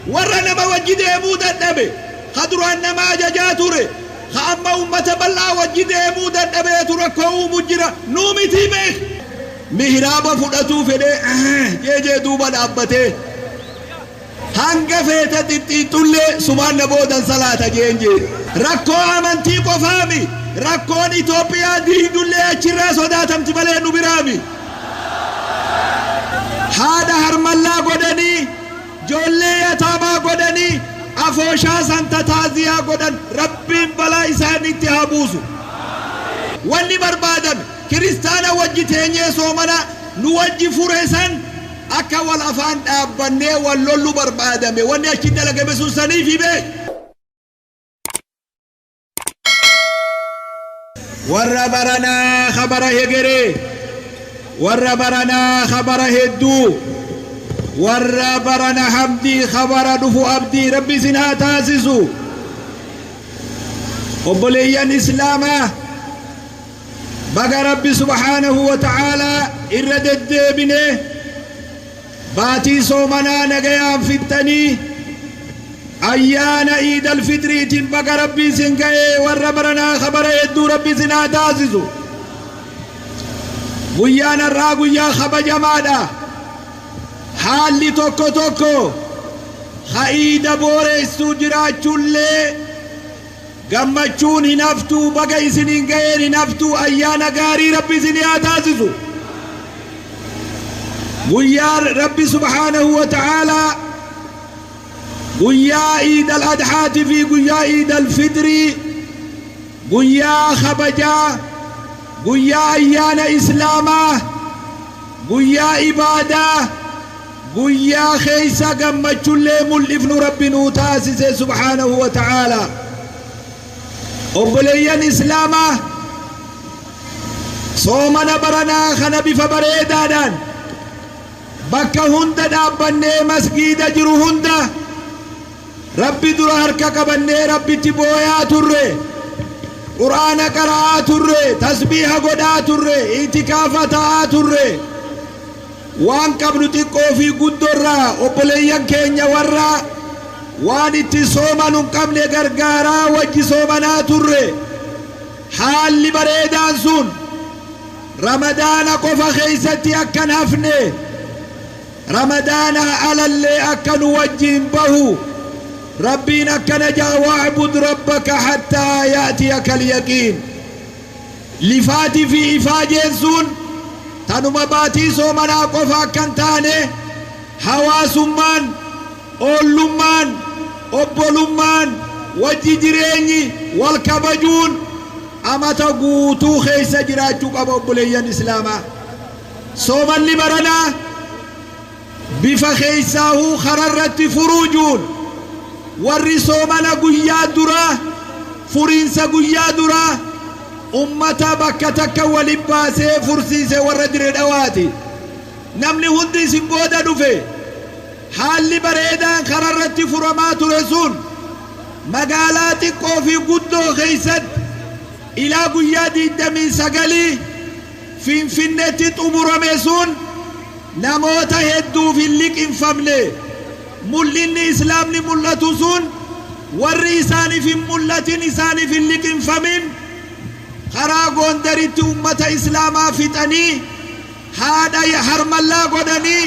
ورنا ما وجده مودا النبي خدر أنما جاتوري خأما أمة بلا وجده مودا النبي تركوا مجرى نومي تيمك مهرابا فلتو فده جي دوبا أبته hanga feeta xixiixxullee subhaan boodan salaata jeenje rakkoo amantii qofaami rakkoon Itoophiyaa diigdullee achirraa sodaatamti malee nu biraami haadha harmallaa godhanii joollee yataamaa godhanii afooshaa santa taaziyaa godhan rabbiin balaa isaanitti haa buusu wanni barbaadame kiristaana wajji teenyee soomana nu wajji fure san akka wal afaan dhaabbannee wal lollu barbaadame wanni achi dalagame sun saniif hime warra baranaa khabara hegeree warra baranaa khabara hedduu warra barana hamdii khabara dhufu abdii rabbi isin haa taasisu obboleeyyan islaamaa baga rabbi subhaanahu wa ta'aalaa irra deddeebine باتي صومنا نجيا فتني أيان عيد الفطر تنبقى ربي سنكي وربرنا خبر يدو ربي سنا تاسسو ويانا الراقو يا خبا جمادا حالي توكو توكو خايد بوري سجرا چولي غمچون هنفتو بقى سنين غير هنفتو أيانا غاري ربي سنا تاسسو ويا ربي سبحانه وتعالى ويا عيد الأضحى في ويا عيد الفطر ويا خبجا ويا أيان إسلاما ويا عبادة ويا خيسا قمتشل ملفن ربي نوتاسس سبحانه وتعالى أبليان إسلاما صومنا برنا خنبي فبريدانا bakka hunda dhaabbannee masgiida jiru hunda rabbi dura harka qabannee rabbitti booyaa turre qur'aana qara'aa turre tasbiiha godhaa turre itikaafa ta'aa turre waan qabnu xiqqoo fi guddorraa obboleeyyan keenya warra waan itti sooman hin qabne gargaaraa wajji soomanaa turre haalli bareedaan sun ramadaana qofa keessatti akkan hafne رمضان على اللي أكن وجين به ربنا كنجا واعبد ربك حتى يأتيك اليقين لفاتي في إفاجيزون تنما باتي سومنا قفا كنتاني حواسمان أولمان أبولمان وجيجريني والكبجون أما تقوتو خيس جراجوك أبو بليان إسلاما سوما لبرنا بفخيساه خررت فروجون والرسومنا قيا درا فرنسا قيا درا أمتا بكتك ولباسي فرسيسي والردر دواتي نمني هندي سنبودا دفي حال بريدان خررت فرمات رسول مقالات قوفي قدو خيسد إلى قيا دي دمي سقلي فنتي تأمر ميسون نموت هدو في الليك انفملي ملين إسلامني ملتو سون والرئيساني في ملتين إساني في الليك انفمين خراغون دريت أمة إسلاما فتني هذا يحرم الله قدني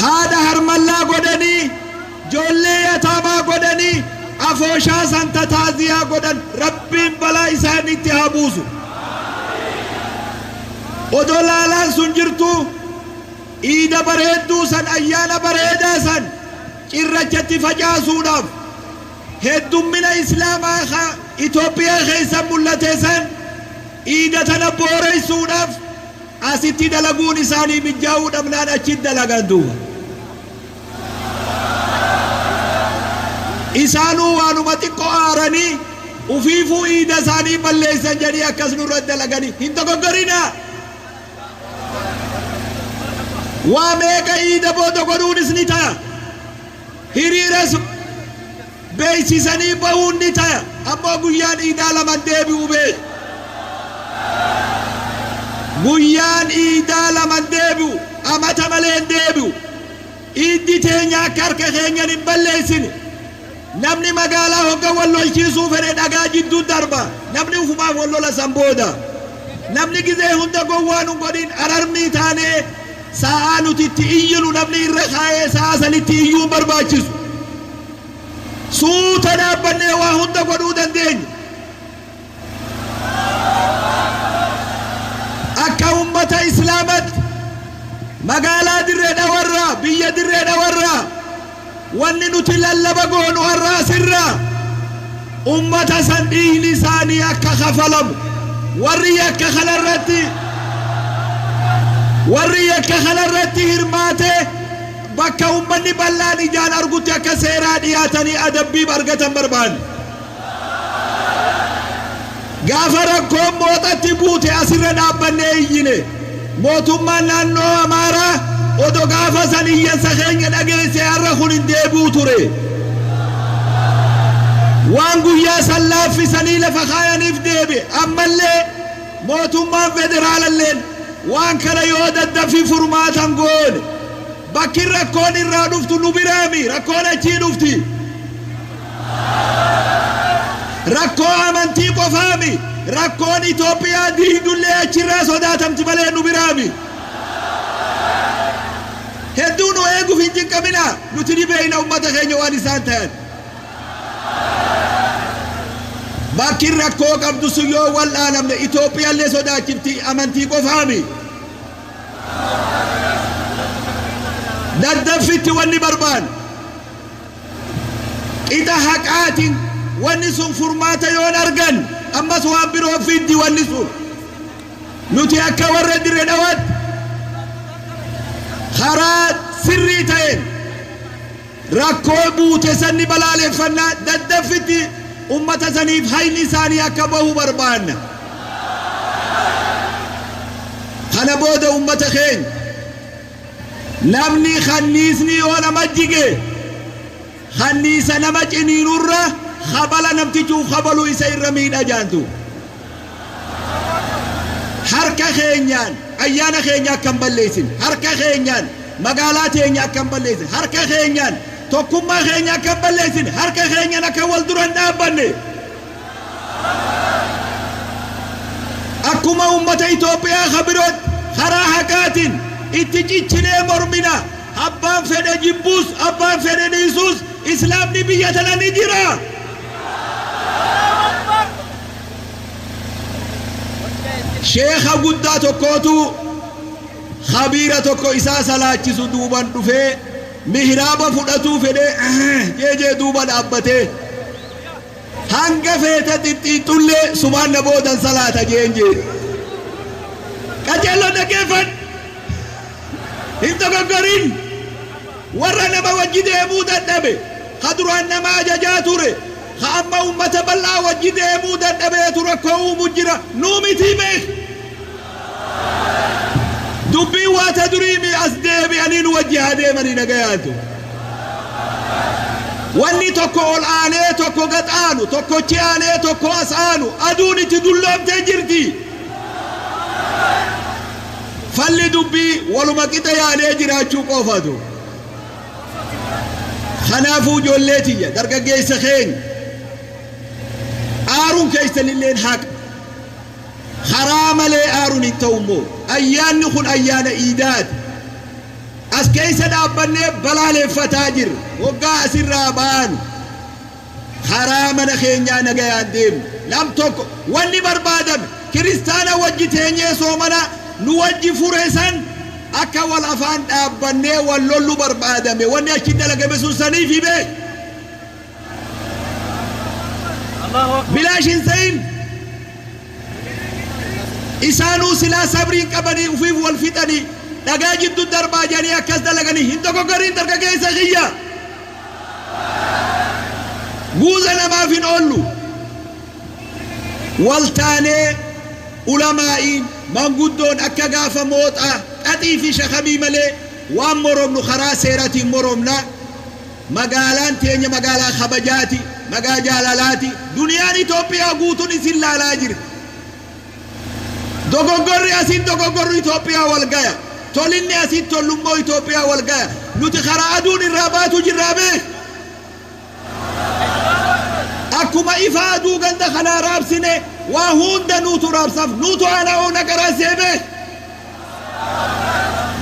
هذا حرم الله قدني جولي يتابا قدني أفوشا سانتا تازيا قدن ربين بلا إساني تهابوسو ودولالا سنجرتو إيدا بريدو سن أيانا بريدا سن إرجت فجاسوناف هدوم من إسلام إثيوبيا خيسا ملتي سن إيدا تنبوري سوناف أسيتي دلقون إساني من جاود أمنان أجد دلقاندو إسانو وانو متقو آراني وفيفو إيدا ساني مليسا جاني أكسنو رد دلقاني هندو قرنا واميك إيدا بودو قرون اسنتا هيريرس بيسي سني بهون نتا أما قيان إيدا لمن ديبيو بي قيان إيدا لمن ديبيو أما تملين ديبيو teenya karka keenya hin balleessine namni magaalaa hogga wallolchiisuu fedhe dhagaa jidduu darba namni ufumaaf wallola san booda namni gizee hunda gowwaan hin godhin ararmii taanee sa'a nuti itti iyyinu namni irra kaayee sa'a sanitti iyyuu hin barbaachisu suuta dhaabbannee waa hunda godhuu dandeenya akka ummata islaamatti magaalaa dirree dhawarraa biyya dirree dhawarraa wanni nuti lallaba goonu har'aa sirraa ummata san dhiigni isaanii akka kafalamu warri yakka kanarratti hirmaate bakka ummanni bal'aan ijaan argutti akka seeraa dhiyaatanii adabbii argatan barbaanne gaafa rakkoon mooxatti buute asirra dhaabbannee iyyine mootummaan naannoo Amaaraa odo gaafa san iyyansa keenya dhageesse har'a kun hin deebi'u ture waan guyyaa san laaffisanii lafa kaayaniif deebi'e ammallee mootummaan federaalalleen waan kana yoo daddafii furmaatan goone bakki rakkoon irraa dhuftu nu biraami rakkoon achii dhufti rakkoo amantii qofaami rakkoon Itoophiyaa diidullee achirraa sodaatamti malee nu biraami hedduu nu eeguuf hin jinqabina nuti ni beeyna ummata keenya waan isaan ta'an bakki rakkoo qabdu sun yoo wal'aanamne Itoophiyaallee sodaachifti amantii qofaami daddaffitti wanni barbaan qixa haqaatiin wanni sun furmaata yoon argan ammas waan biroo fiddi wanni sun nuti akka warra dirree dhawaatti karaa sirrii ta'een rakkoo buute sanni balaaleffannaa daddaffitti ummata saniif hayni isaanii akka bahu barbaanna kana booda ummata keenya namni kanniisni yoo nama jige kanniisa nama ciniinurra habala namtichuu habaluu isa irra miidha jaantu harka keenyaan ayyaana keenya akka hin balleessin harka keenyaan magaalaa teenya akka hin balleessin harka keenyaan tokkummaa keenya akka hin balleessin harka keenyaan akka wal duran dhaabbanne akkuma ummata Itoophiyaa kabirootti karaa haqaatiin itti ciccinee mormina abbaan fedhe jibbuus abbaan fedhe dhiisuus islaamni biyya tana ni jira sheekha guddaa tokkootu khabiira tokko isaa salaachisu duuban dhufee mihraaba fudhatuu fedhe jeejee duuba dhaabbatee hanga feete xixxiixxullee subhaan na boodan salaata jeenjee qajeeloo dhageeffadhu hin dogoggorin warra nama wajji deemuu dadhabe ka duraan nama ajajaa ture ka amma ummata bal'aa wajji deemuu dadhabeetu rakkoo uumu jira nuu mitii beek dubbii waata duriimi as deebi'anii nu wajji haa deemanii nagayaatu wanni tokko ol aanee tokko gaxaanu tokkochi aanee tokko as aanu aduun itti dulloomtee jirti falli dubbii waluma qixa yaanee jiraachuu qofatu kanaafuu ijoollee tiyya dargaggeessa keenya aaruun keessanilleen haqa karaa malee aaruun hin ta'u immoo ayyaanni kun ayyaana iidaati as keessa dhaabbannee balaaleffataa jirra waggaa asirraa baanu karaa mana keenyaa nagayaan deemnu nam tokko wanni barbaadame kiristaana wajji teenyee soomana nu wajji fure san akka wal afaan dhaabbannee wal lollu barbaadame wanni achi dalagame sun saniif hime bilaashin sayin isaanuu silaa sabriin qabanii ufiif wal fixanii dhagaa jiddu darbaa jedhanii akkas dalaganii hin dogoggoriin dargaggeessa kiyya guuza namaaf hin oollu wal taanee ulamaa'iin manguddoon akka gaafa mooxaa qaxii fi shakamii malee waan moromnu karaa seeratiin moromna magaalaan teenya magaalaa kabajaati magaa jaalalaati duniyaan Itoophiyaa guutuun isin laalaa jirti dogoggorri asin dogoggorri Itoophiyaa wal gaya tolinni asin tollummoo Itoophiyaa wal gaya nuti karaa aduun irraa baatu jirraa beek akkuma ifa aduu ganda kanaa raabsine waa hunda nuutu raabsaaf nuutu aanaa oona garaa seebee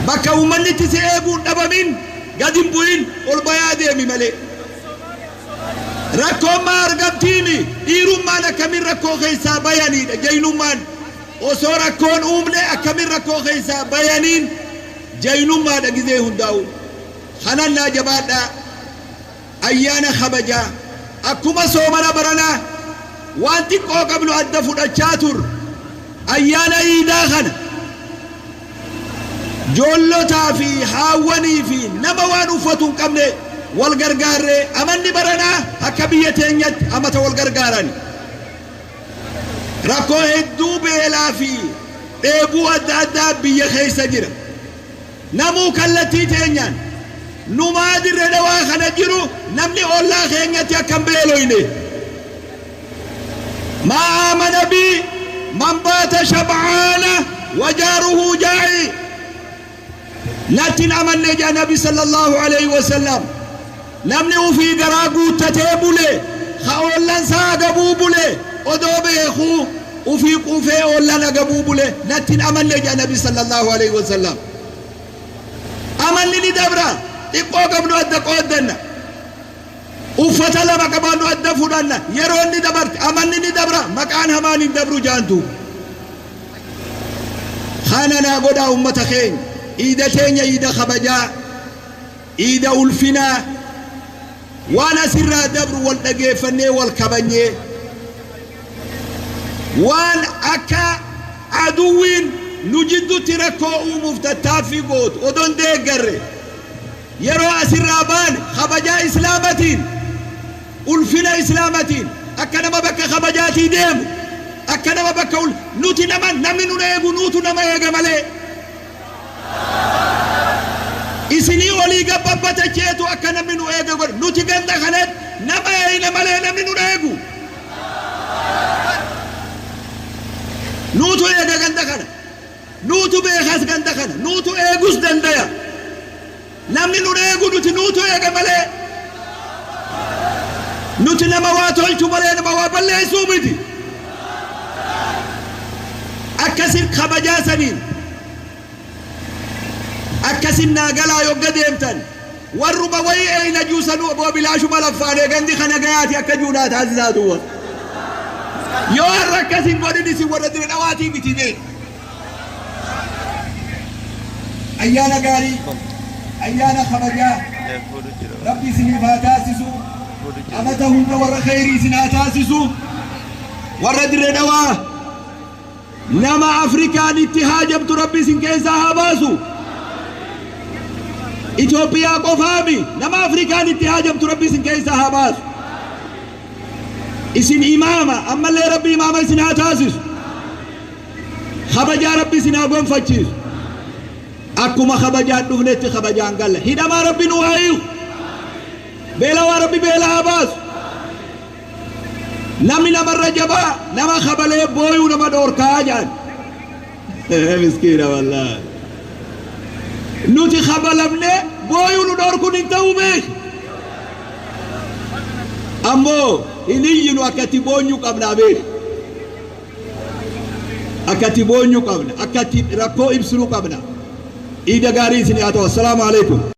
bakka uummanni itti si eeguun dhabamin gadi hin bu'in ol bayaa deemi malee rakkoon maa argamtiimi dhiirummaan akkamiin rakkoo keessaa bayaniidha jaynummaan osoo rakkoon uumne akkamiin rakkoo keessaa bayaniin jaynummaadha gizee hundaa'u hanannaa jabaadhaa ayyaana kabajaa akkuma soomana baranaa waan xiqqoo qabnu adda fudhachaa tur ayyaana iidaa kana joollotaa fi haawwanii fi nama waan uffatu hin qabne wal gargaarree amanni baranaa akka biyya teenyatti amata wal gargaaran rakkoo hedduu beelaa fi dheebuu adda addaa biyya keessa jira namuu kallattii teenyaan numaa dirree dhawaa kana jiru namni ollaa keenyatti akkam beeloyne maa aamana bi man baata shab'aana wajaaruhu jaa'i nattin amanne jaa nabi sallallahu alayhi wasallam namni ufii garaa guuttatee bule ha ollan saa gabuu bule odoo beekuu ufii quufee ollan agabuu bule nattin amanne jaa nabi sallallahu alayhi wasallam amanni ni dabra xiqqoo qabnu adda qooddanna uffata lama qabaannu adda fudhanna yeroo inni dabarte amanni ni dabra maqaan hamaan hin dabru jaantu kana naa godhaa ummata keenya iida teenya iida kabajaa iida ulfinaa waan asirraa dabru wal dhageeffannee wal kabanyee waan akka aduwwiin nu jidduutti rakkoo uumuuf tattaaffii gootu odon deeggarre yeroo asirraa baane kabajaa islaamatiin ulfina islaamatiin akka nama bakka kabajaatii deemu akka nama bakka nuti namni nun eegu nuutu nama eega malee isinii olii gabbabatacheetu akka namni nu eega godhe nuti ganda kanatti nama eeyna malee namni nun eegu nuutu eega ganda kana nuutu beekas ganda kana nuutu eegus dandaya namni nun eegu nuti nuutu eega malee nuti nama waa tolchu malee nama waa balleessuu miti akkasin kabajaa saniin akkasin naagalaa yogga deemtan warruma wayii eeyna juusanuu boo bilaashuma laffaanee gandi kana gayaati akka juunaa taasisaatuwa yoo har'a akkasin godhin isin warra dire dhawaatii miti bee ayyaana gaarii ayyaana kabajaa rabbi isiniif haa taasisu amata hunda warra khayrii isin haa taasisu warra dire dhawaa nama afrikaan itti haajamtu rabbi isin keessaa haa baasu Itoophiyaa qofaami nama afrikaan itti haajamtu rabbi isin keessaa haa baasu isin imaama ammallee rabbi imaama isin haa taasisu kabajaa rabbi isin haa gonfachiisu akkuma kabajaan dhufnetti kabajaan galla hidhamaa rabbi nu haa hiiku beelawaa rabbi beela haa baasu namni namarra jabaa nama kabalee booyuu nama dhoorkaa jaan miskiina wallaahi nuti kabalamne booyuu nu dhoorkuun hin ta'u beek ammoo hin iyyinu akkatti boonyuu qabnaa beek akkatti boonyuu qabna akkatti rakkoo ibsinuu qabna iida gaarii isin haa ta'u assalaamu alaikum